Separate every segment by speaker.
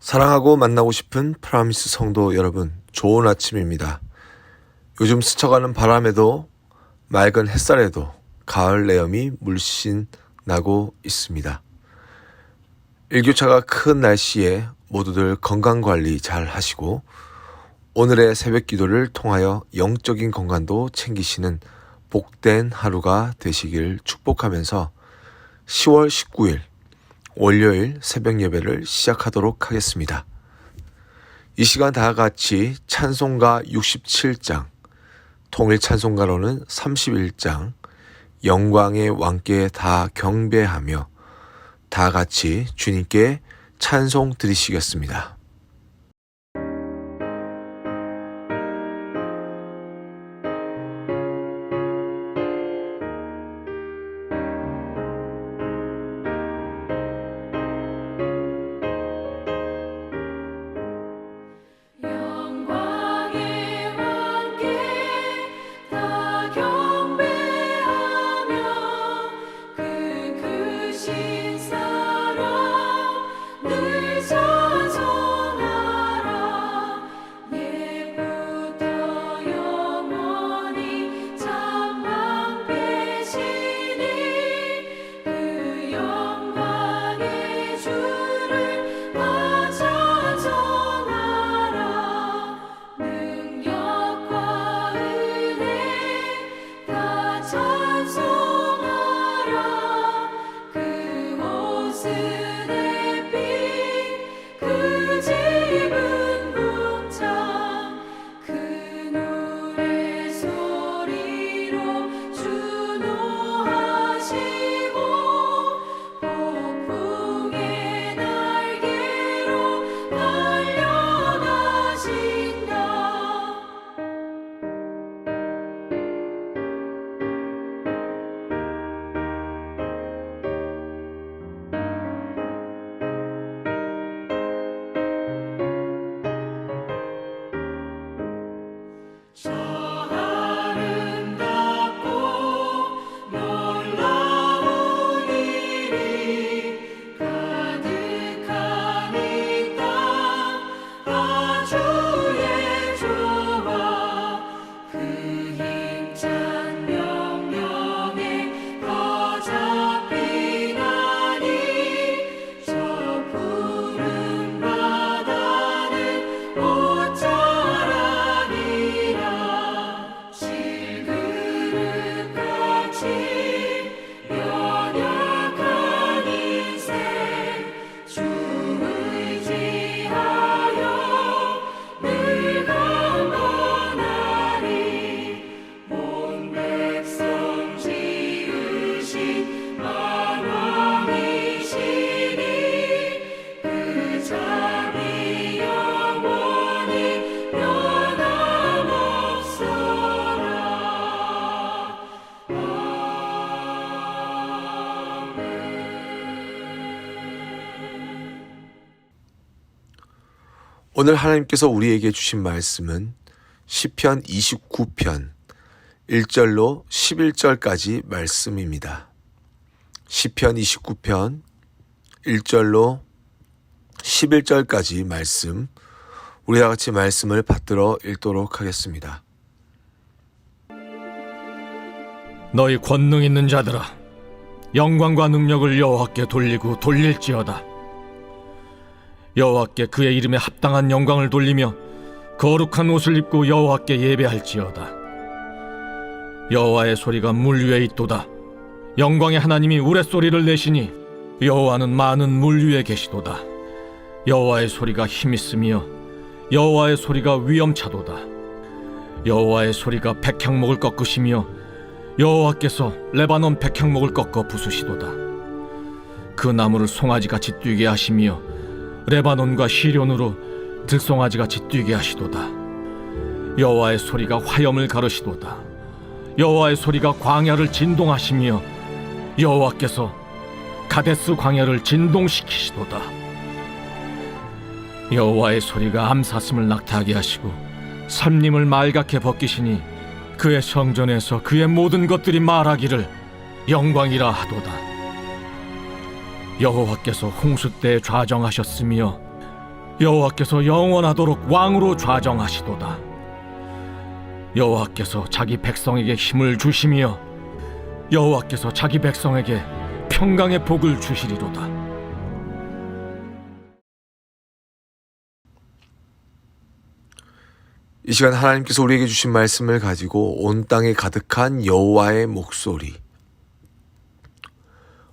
Speaker 1: 사랑하고 만나고 싶은 프라미스 성도 여러분, 좋은 아침입니다. 요즘 스쳐가는 바람에도 맑은 햇살에도 가을 내음이 물씬 나고 있습니다. 일교차가 큰 날씨에 모두들 건강관리 잘 하시고 오늘의 새벽 기도를 통하여 영적인 건강도 챙기시는 복된 하루가 되시길 축복하면서 10월 19일 월요일 새벽 예배를 시작하도록 하겠습니다. 이 시간 다 같이 찬송가 67장, 통일 찬송가로는 31장, 영광의 왕께 다 경배하며 다 같이 주님께 찬송 드리시겠습니다. 오늘 하나님께서 우리에게 주신 말씀은 시편 29편 1절로 11절까지 말씀입니다. 시편 29편 1절로 11절까지 말씀, 우리 다 같이 말씀을 받들어 읽도록 하겠습니다.
Speaker 2: 너희 권능 있는 자들아, 영광과 능력을 여호와께 돌리고 돌릴지어다. 여호와께 그의 이름에 합당한 영광을 돌리며 거룩한 옷을 입고 여호와께 예배할지어다. 여호와의 소리가 물 위에 있도다. 영광의 하나님이 우레소리를 내시니 여호와는 많은 물 위에 계시도다. 여호와의 소리가 힘있으며 여호와의 소리가 위엄차도다. 여호와의 소리가 백향목을 꺾으시며 여호와께서 레바논 백향목을 꺾어 부수시도다. 그 나무를 송아지같이 뛰게 하시며 레바논과 시련으로 들송아지같이 뛰게 하시도다. 여호와의 소리가 화염을 가르시도다. 여호와의 소리가 광야를 진동하시며 여호와께서 가데스 광야를 진동시키시도다. 여호와의 소리가 암사슴을 낙타하게 하시고 삼림을 말갛게 벗기시니 그의 성전에서 그의 모든 것들이 말하기를 영광이라 하도다. 여호와께서 홍수 때에 좌정하셨으며 여호와께서 영원하도록 왕으로 좌정하시도다. 여호와께서 자기 백성에게 힘을 주시며 여호와께서 자기 백성에게 평강의 복을 주시리로다.
Speaker 1: 이 시간 하나님께서 우리에게 주신 말씀을 가지고 온 땅에 가득한 여호와의 목소리,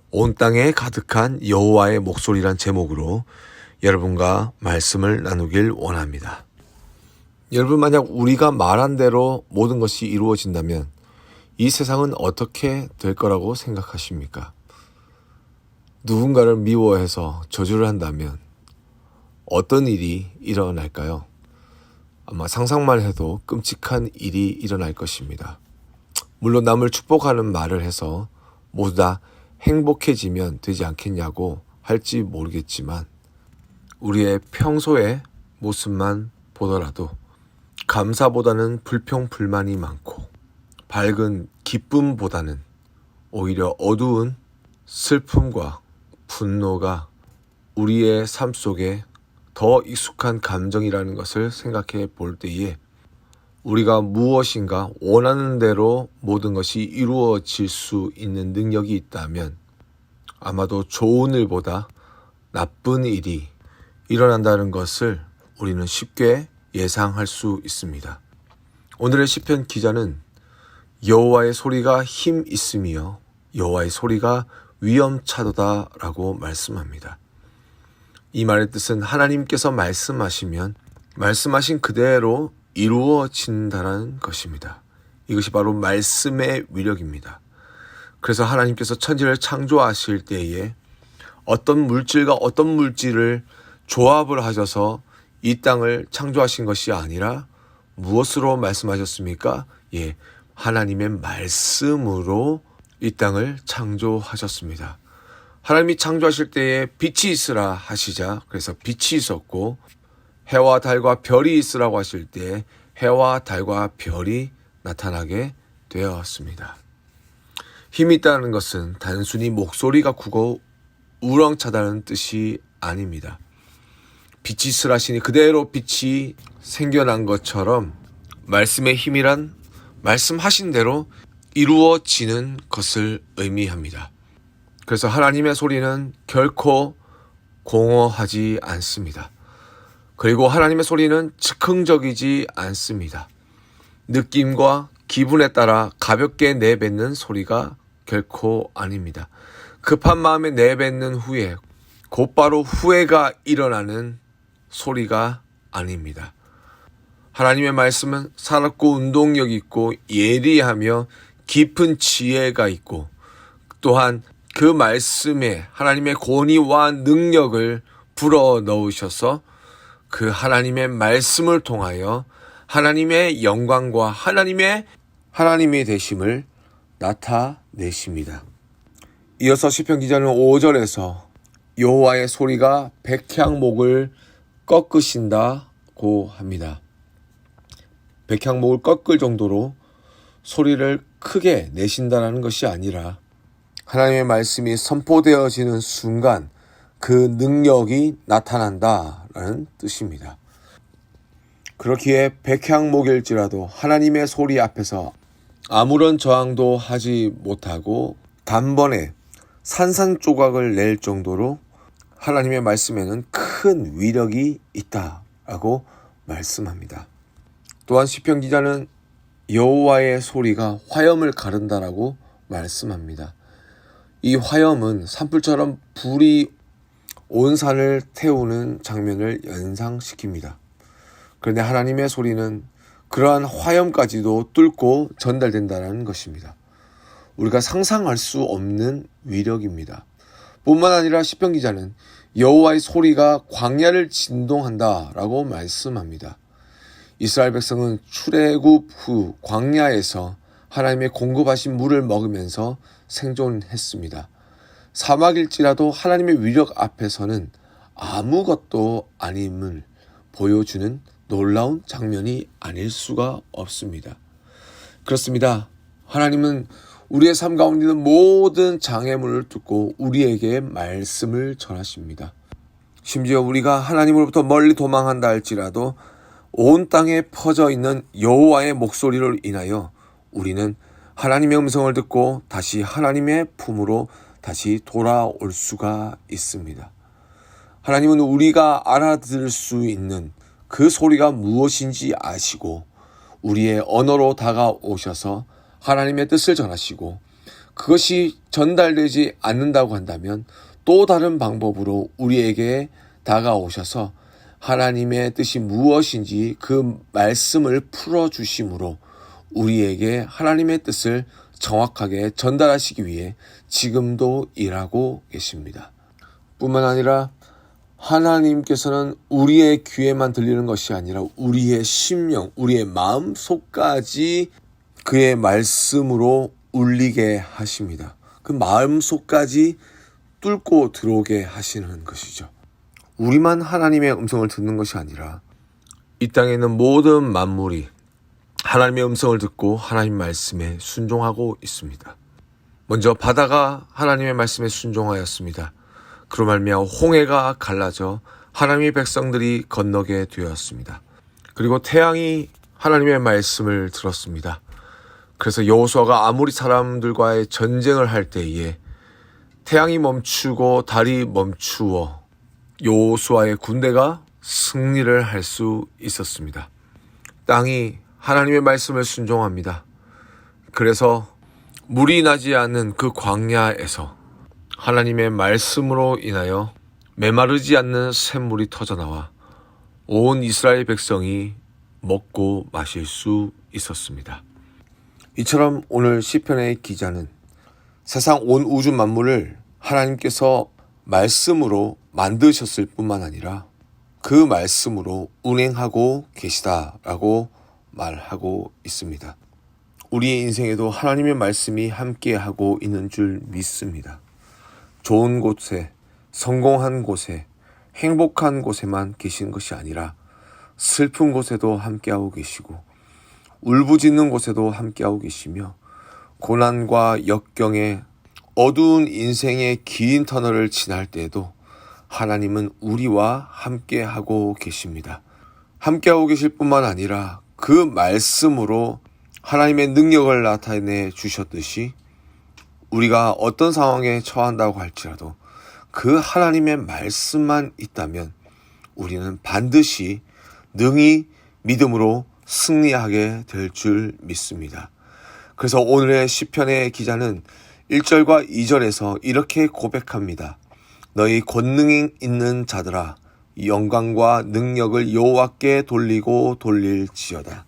Speaker 1: 온 땅에 가득한 여호와의 목소리란 제목으로 여러분과 말씀을 나누길 원합니다. 여러분, 만약 우리가 말한 대로 모든 것이 이루어진다면 이 세상은 어떻게 될 거라고 생각하십니까? 누군가를 미워해서 저주를 한다면 어떤 일이 일어날까요? 아마 상상만 해도 끔찍한 일이 일어날 것입니다. 물론 남을 축복하는 말을 해서 모두 다 행복해지면 되지 않겠냐고 할지 모르겠지만 우리의 평소의 모습만 보더라도 감사보다는 불평, 불만이 많고 밝은 기쁨보다는 오히려 어두운 슬픔과 분노가 우리의 삶 속에 더 익숙한 감정이라는 것을 생각해 볼 때에 우리가 무엇인가 원하는 대로 모든 것이 이루어질 수 있는 능력이 있다면 아마도 좋은 일보다 나쁜 일이 일어난다는 것을 우리는 쉽게 예상할 수 있습니다. 오늘의 시편 기자는 여호와의 소리가 힘 있으며 여호와의 소리가 위엄차도다 라고 말씀합니다. 이 말의 뜻은 하나님께서 말씀하시면 말씀하신 그대로 이루어진다는 것입니다. 이것이 바로 말씀의 위력입니다. 그래서 하나님께서 천지를 창조하실 때에 어떤 물질과 어떤 물질을 조합을 하셔서 이 땅을 창조하신 것이 아니라 무엇으로 말씀하셨습니까? 하나님의 말씀으로 이 땅을 창조하셨습니다. 하나님이 창조하실 때에 빛이 있으라 하시자 그래서 빛이 있었고 해와 달과 별이 있으라고 하실 때 해와 달과 별이 나타나게 되었습니다. 힘이 있다는 것은 단순히 목소리가 크고 우렁차다는 뜻이 아닙니다. 빛이 있으라 하시니 그대로 빛이 생겨난 것처럼 말씀의 힘이란 말씀하신 대로 이루어지는 것을 의미합니다. 그래서 하나님의 소리는 결코 공허하지 않습니다. 그리고 하나님의 소리는 즉흥적이지 않습니다. 느낌과 기분에 따라 가볍게 내뱉는 소리가 결코 아닙니다. 급한 마음에 내뱉는 후에 곧바로 후회가 일어나는 소리가 아닙니다. 하나님의 말씀은 살았고 운동력 있고 예리하며 깊은 지혜가 있고 또한 그 말씀에 하나님의 권위와 능력을 불어넣으셔서 그 하나님의 말씀을 통하여 하나님의 영광과 하나님의 되심을 나타내십니다. 이어서 시편 기자는 5절에서 여호와의 소리가 백향목을 꺾으신다고 합니다. 백향목을 꺾을 정도로 소리를 크게 내신다는 것이 아니라 하나님의 말씀이 선포되어지는 순간 그 능력이 나타난다라는 뜻입니다. 그렇기에 백향목일지라도 하나님의 소리 앞에서 아무런 저항도 하지 못하고 단번에 산산조각을 낼 정도로 하나님의 말씀에는 큰 위력이 있다라고 말씀합니다. 또한 시편 기자는 여호와의 소리가 화염을 가른다라고 말씀합니다. 이 화염은 산불처럼 불이 온 산을 태우는 장면을 연상시킵니다. 그런데 하나님의 소리는 그러한 화염까지도 뚫고 전달된다는 것입니다. 우리가 상상할 수 없는 위력입니다. 뿐만 아니라 시편 기자는 여호와의 소리가 광야를 진동한다라고 말씀합니다. 이스라엘 백성은 출애굽 후 광야에서 하나님의 공급하신 물을 먹으면서 생존했습니다. 사막일지라도 하나님의 위력 앞에서는 아무것도 아님을 보여주는 놀라운 장면이 아닐 수가 없습니다. 그렇습니다. 하나님은 우리의 삶 가운데 있는 모든 장애물을 뚫고 우리에게 말씀을 전하십니다. 심지어 우리가 하나님으로부터 멀리 도망한다 할지라도 온 땅에 퍼져 있는 여호와의 목소리를 인하여 우리는 하나님의 음성을 듣고 다시 하나님의 품으로 다시 돌아올 수가 있습니다. 하나님은 우리가 알아들을 수 있는 그 소리가 무엇인지 아시고 우리의 언어로 다가오셔서 하나님의 뜻을 전하시고, 그것이 전달되지 않는다고 한다면 또 다른 방법으로 우리에게 다가오셔서 하나님의 뜻이 무엇인지 그 말씀을 풀어주심으로 우리에게 하나님의 뜻을 정확하게 전달하시기 위해 지금도 일하고 계십니다. 뿐만 아니라 하나님께서는 우리의 귀에만 들리는 것이 아니라 우리의 심령, 우리의 마음속까지 그의 말씀으로 울리게 하십니다. 그 마음속까지 뚫고 들어오게 하시는 것이죠. 우리만 하나님의 음성을 듣는 것이 아니라 이 땅에 있는 모든 만물이 하나님의 음성을 듣고 하나님 말씀에 순종하고 있습니다. 먼저 바다가 하나님의 말씀에 순종하였습니다. 그로 말미암아 홍해가 갈라져 하나님의 백성들이 건너게 되었습니다. 그리고 태양이 하나님의 말씀을 들었습니다. 그래서 여호수아가 아모리 사람들과의 전쟁을 할 때에 태양이 멈추고 달이 멈추어 여호수아의 군대가 승리를 할 수 있었습니다. 땅이 하나님의 말씀을 순종합니다. 그래서 물이 나지 않는 그 광야에서 하나님의 말씀으로 인하여 메마르지 않는 샘물이 터져나와 온 이스라엘 백성이 먹고 마실 수 있었습니다. 이처럼 오늘 시편의 기자는 세상 온 우주 만물을 하나님께서 말씀으로 만드셨을 뿐만 아니라 그 말씀으로 운행하고 계시다라고 말하고 있습니다. 우리의 인생에도 하나님의 말씀이 함께하고 있는 줄 믿습니다. 좋은 곳에, 성공한 곳에, 행복한 곳에만 계신 것이 아니라 슬픈 곳에도 함께하고 계시고 울부짖는 곳에도 함께하고 계시며 고난과 역경에 어두운 인생의 긴 터널을 지날 때에도 하나님은 우리와 함께하고 계십니다. 함께하고 계실 뿐만 아니라 그 말씀으로 하나님의 능력을 나타내 주셨듯이 우리가 어떤 상황에 처한다고 할지라도 그 하나님의 말씀만 있다면 우리는 반드시 능히 믿음으로 승리하게 될 줄 믿습니다. 그래서 오늘의 시편의 기자는 1절과 2절에서 이렇게 고백합니다. 너희 권능 있는 자들아 영광과 능력을 여호와께 돌리고 돌릴지어다.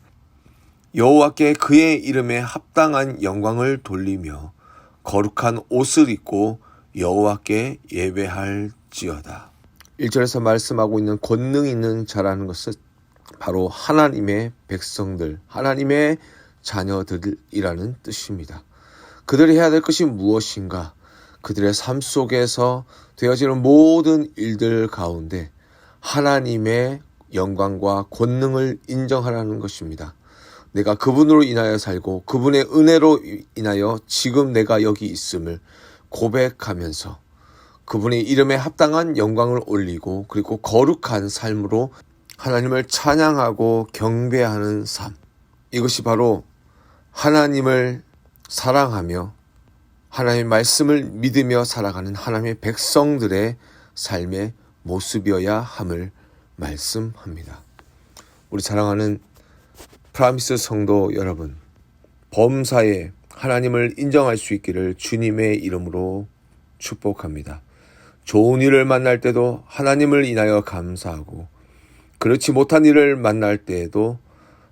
Speaker 1: 여호와께 그의 이름에 합당한 영광을 돌리며 거룩한 옷을 입고 여호와께 예배할지어다. 1절에서 말씀하고 있는 권능 있는 자라는 것은 바로 하나님의 백성들, 하나님의 자녀들이라는 뜻입니다. 그들이 해야 될 것이 무엇인가? 그들의 삶 속에서 되어지는 모든 일들 가운데 하나님의 영광과 권능을 인정하라는 것입니다. 내가 그분으로 인하여 살고 그분의 은혜로 인하여 지금 내가 여기 있음을 고백하면서 그분의 이름에 합당한 영광을 올리고 그리고 거룩한 삶으로 하나님을 찬양하고 경배하는 삶. 이것이 바로 하나님을 사랑하며 하나님의 말씀을 믿으며 살아가는 하나님의 백성들의 삶의 모습이어야 함을 말씀합니다. 우리 사랑하는 프라미스 성도 여러분, 범사에 하나님을 인정할 수 있기를 주님의 이름으로 축복합니다. 좋은 일을 만날 때도 하나님을 인하여 감사하고 그렇지 못한 일을 만날 때에도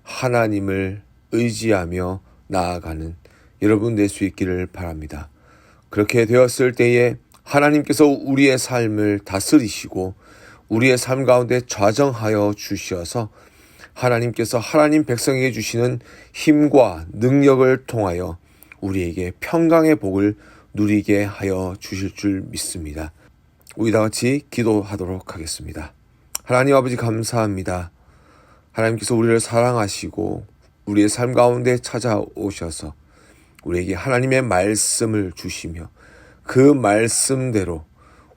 Speaker 1: 하나님을 의지하며 나아가는 여러분 될 수 있기를 바랍니다. 그렇게 되었을 때에 하나님께서 우리의 삶을 다스리시고 우리의 삶 가운데 좌정하여 주셔서 하나님께서 하나님 백성에게 주시는 힘과 능력을 통하여 우리에게 평강의 복을 누리게 하여 주실 줄 믿습니다. 우리 다 같이 기도하도록 하겠습니다. 하나님 아버지 감사합니다. 하나님께서 우리를 사랑하시고 우리의 삶 가운데 찾아오셔서 우리에게 하나님의 말씀을 주시며 그 말씀대로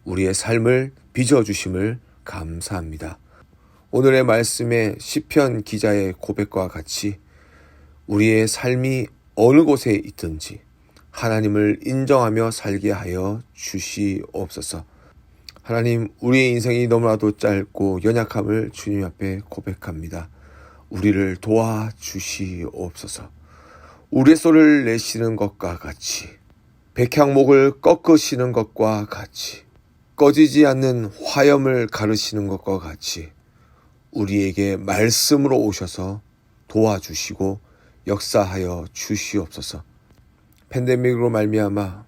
Speaker 1: 우리의 삶을 빚어주심을 감사합니다. 오늘의 말씀의 시편 기자의 고백과 같이 우리의 삶이 어느 곳에 있든지 하나님을 인정하며 살게 하여 주시옵소서. 하나님, 우리의 인생이 너무나도 짧고 연약함을 주님 앞에 고백합니다. 우리를 도와주시옵소서. 우레소를 내시는 것과 같이, 백향목을 꺾으시는 것과 같이, 꺼지지 않는 화염을 가르시는 것과 같이 우리에게 말씀으로 오셔서 도와주시고 역사하여 주시옵소서. 팬데믹으로 말미암아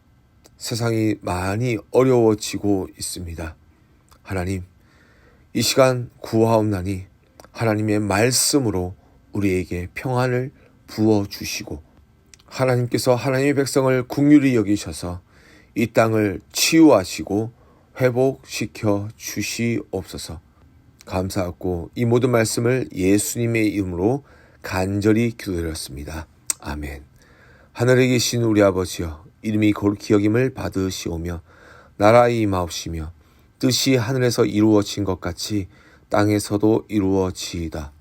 Speaker 1: 세상이 많이 어려워지고 있습니다. 하나님, 이 시간 구하옵나니 하나님의 말씀으로 우리에게 평안을 부어주시고 하나님께서 하나님의 백성을 긍휼히 여기셔서 이 땅을 치유하시고 회복시켜 주시옵소서. 감사하고 이 모든 말씀을 예수님의 이름으로 간절히 기도드렸습니다. 아멘. 하늘에 계신 우리 아버지여, 이름이 거룩히 여김을 받으시오며 나라의 임하옵시며 뜻이 하늘에서 이루어진 것 같이 땅에서도 이루어지이다.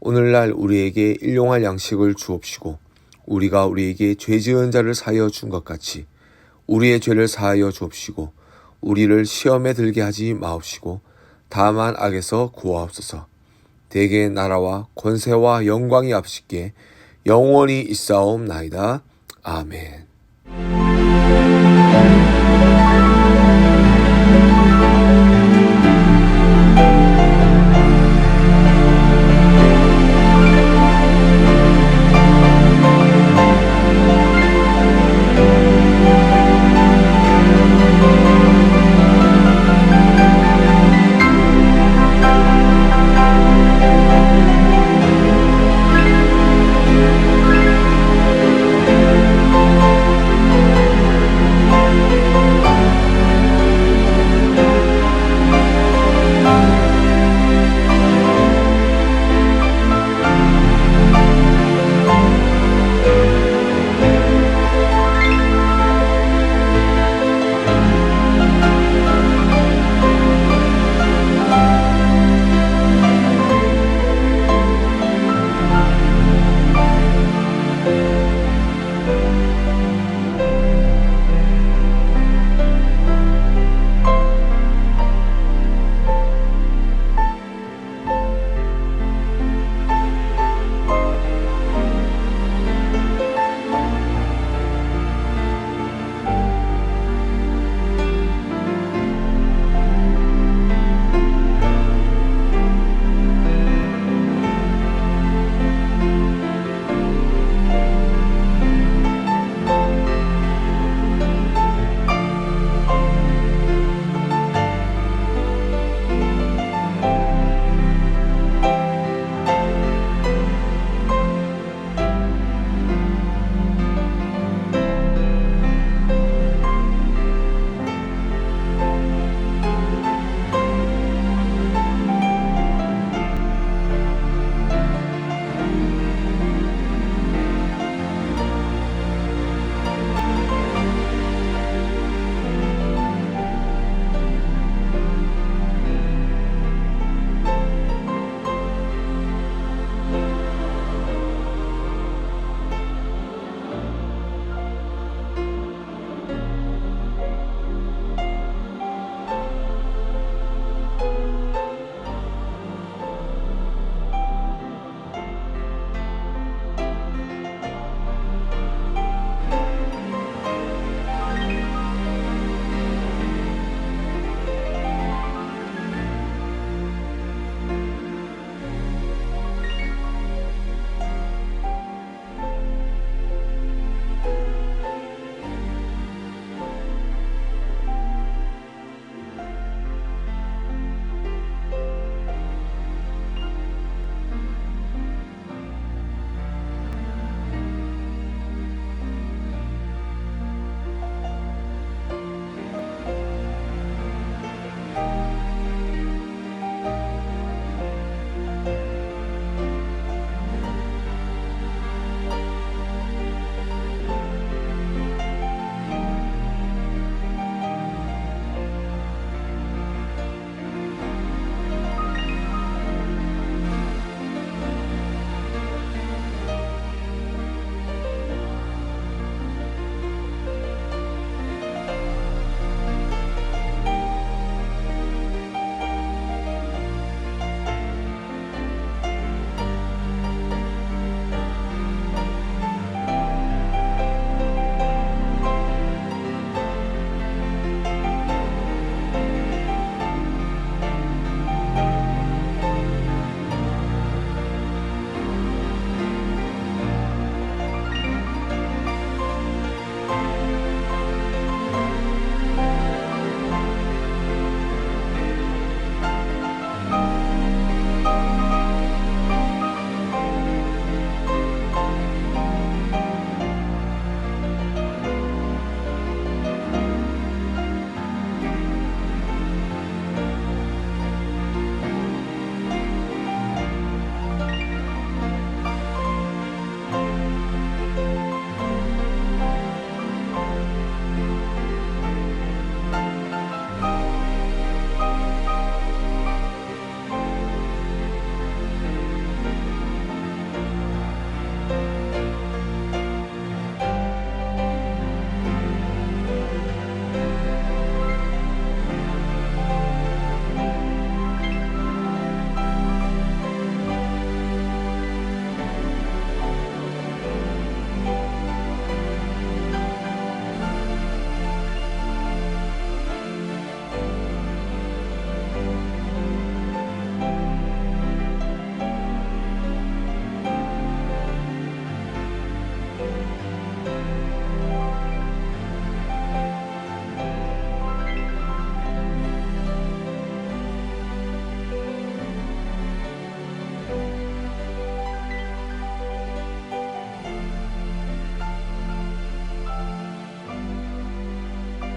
Speaker 1: 오늘날 우리에게 일용할 양식을 주옵시고 우리가 우리에게 죄 지은 자를 사하여 준 것 같이 우리의 죄를 사하여 주옵시고 우리를 시험에 들게 하지 마옵시고 다만 악에서 구하옵소서. 대개 나라와 권세와 영광이 앞서게 영원히 있사옵나이다. 아멘.